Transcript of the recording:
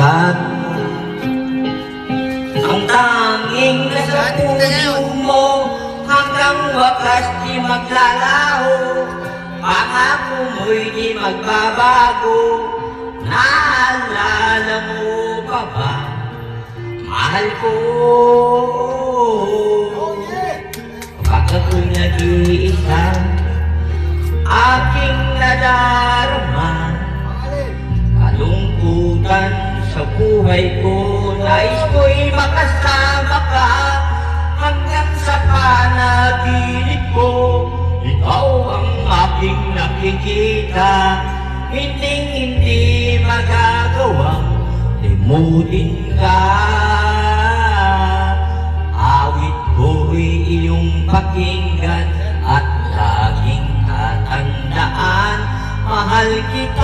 iisa, ang tanging nasa puso mo hanggang wakas di maglalaho. Pangako mo'y di magbabago. Naalala mo pa ba, mahal ko? Pag ako'y nag-iisa, aking nadarama kalungkutan sa buhay ko. Nais ko'y makasama ka hanggang sa panaginip ko. Ikaw ang aking nakikita, hindi magagawang limutin ka. Awit ko'y iyong pakinggan at laging tatandaan, mahal kita.